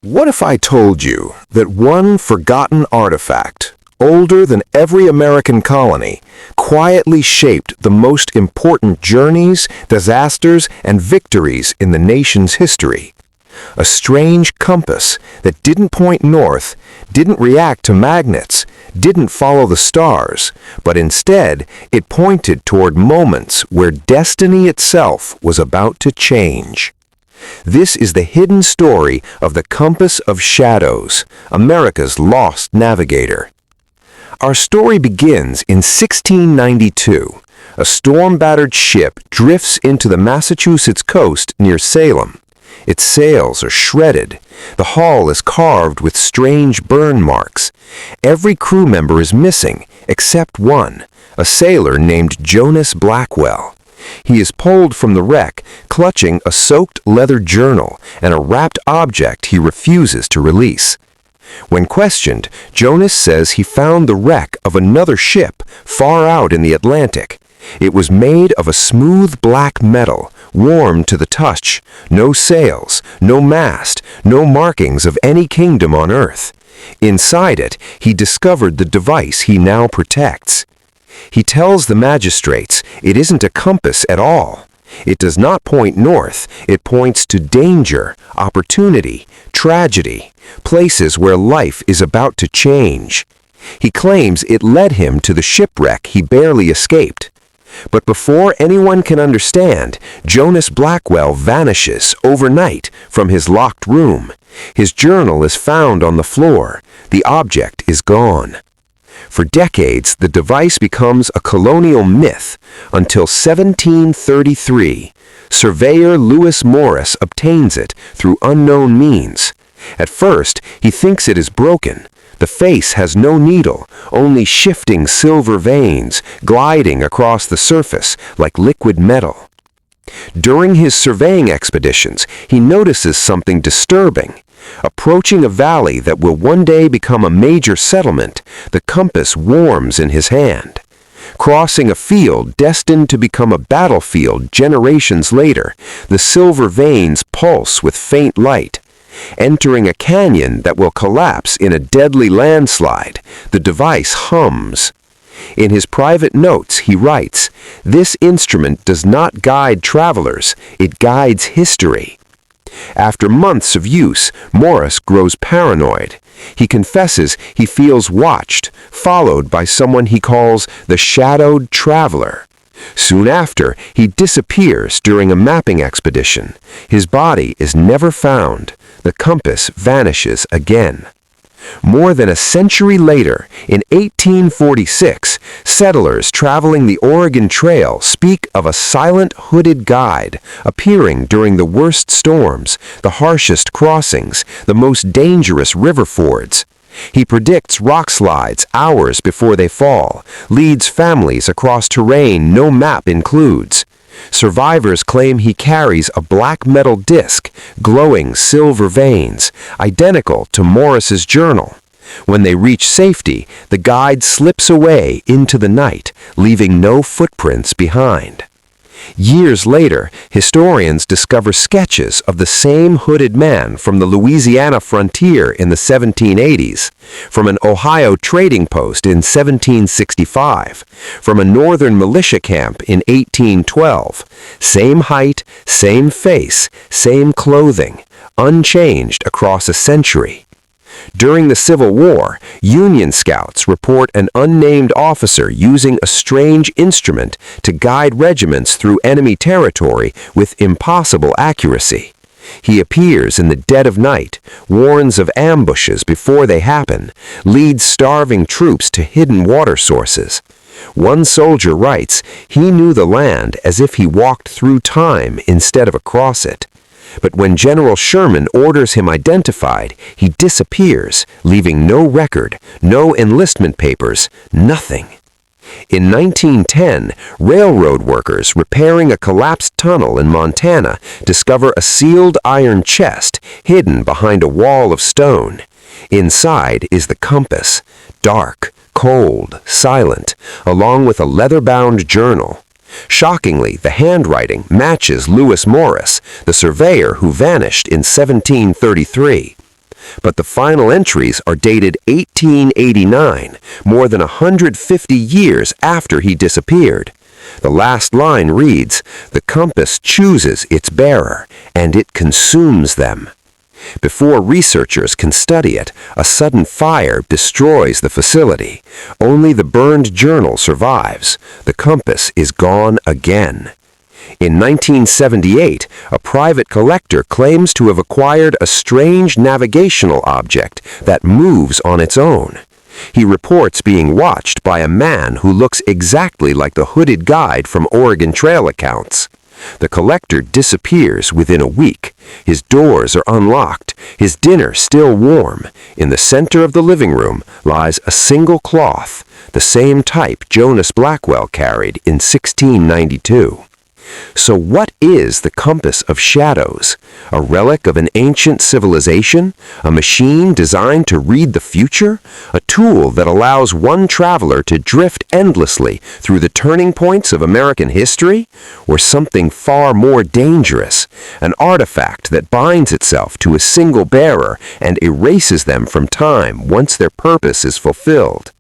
What if I told you that one forgotten artifact, older than every American colony, quietly shaped the most important journeys, disasters, and victories in the nation's history? A strange compass that didn't point north, didn't react to magnets, didn't follow the stars, but instead it pointed toward moments where destiny itself was about to change. This is the hidden story of the Compass of Shadows, America's lost navigator. Our story begins in 1692. A storm-battered ship drifts into the Massachusetts coast near Salem. Its sails are shredded. The hull is carved with strange burn marks. Every crew member is missing, except one, a sailor named Jonas Blackwell. He is pulled from the wreck, clutching a soaked leather journal and a wrapped object he refuses to release. When questioned, Jonas says he found the wreck of another ship far out in the Atlantic. It was made of a smooth black metal, warm to the touch, no sails, no mast, no markings of any kingdom on earth. Inside it, he discovered the device he now protects. He tells the magistrates it isn't a compass at all. It does not point north, it points to danger, opportunity, tragedy, places where life is about to change. He claims it led him to the shipwreck he barely escaped. But before anyone can understand, Jonas Blackwell vanishes overnight from his locked room. His journal is found on the floor. The object is gone. For decades, the device becomes a colonial myth until 1733. Surveyor Lewis Morris obtains it through unknown means. At first, he thinks it is broken. The face has no needle, only shifting silver veins gliding across the surface like liquid metal. During his surveying expeditions, he notices something disturbing. Approaching a valley that will one day become a major settlement, the compass warms in his hand. Crossing a field destined to become a battlefield generations later, the silver veins pulse with faint light. Entering a canyon that will collapse in a deadly landslide, the device hums. In his private notes, he writes, "This instrument does not guide travelers, it guides history." After months of use, Morris grows paranoid. He confesses he feels watched, followed by someone he calls the shadowed traveler. Soon after, he disappears during a mapping expedition. His body is never found. The compass vanishes again. More than a century later, in 1846, settlers traveling the Oregon Trail speak of a silent hooded guide appearing during the worst storms, the harshest crossings, the most dangerous river fords. He predicts rock slides hours before they fall, leads families across terrain no map includes. Survivors claim he carries a black metal disc, glowing silver veins, identical to Morris's journal. When they reach safety, the guide slips away into the night, leaving no footprints behind. Years later, historians discover sketches of the same hooded man from the Louisiana frontier in the 1780s, from an Ohio trading post in 1765, from a northern militia camp in 1812. Same height, same face, same clothing, unchanged across a century. During the Civil War, Union scouts report an unnamed officer using a strange instrument to guide regiments through enemy territory with impossible accuracy. He appears in the dead of night, warns of ambushes before they happen, leads starving troops to hidden water sources. One soldier writes, he knew the land as if he walked through time instead of across it. But when General Sherman orders him identified, he disappears, leaving no record, no enlistment papers, nothing. In 1910, railroad workers repairing a collapsed tunnel in Montana discover a sealed iron chest hidden behind a wall of stone. Inside is the compass, dark, cold, silent, along with a leather-bound journal. Shockingly, the handwriting matches Lewis Morris, the surveyor who vanished in 1733. But the final entries are dated 1889, more than 150 years after he disappeared. The last line reads, "The compass chooses its bearer, and it consumes them." Before researchers can study it, a sudden fire destroys the facility. Only the burned journal survives. The compass is gone again. In 1978, a private collector claims to have acquired a strange navigational object that moves on its own. He reports being watched by a man who looks exactly like the hooded guide from Oregon Trail accounts. The collector disappears within a week. His doors are unlocked, his dinner still warm. In the center of the living room lies a single cloth, the same type Jonas Blackwell carried in 1692. So what is the Compass of Shadows? A relic of an ancient civilization? A machine designed to read the future? A tool that allows one traveler to drift endlessly through the turning points of American history? Or something far more dangerous? An artifact that binds itself to a single bearer and erases them from time once their purpose is fulfilled?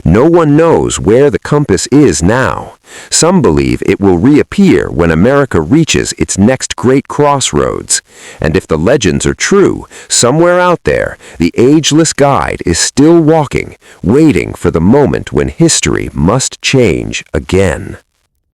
No one knows where the compass is now. Some believe it will reappear when America reaches its next great crossroads. And if the legends are true, somewhere out there, the ageless guide is still walking, waiting for the moment when history must change again.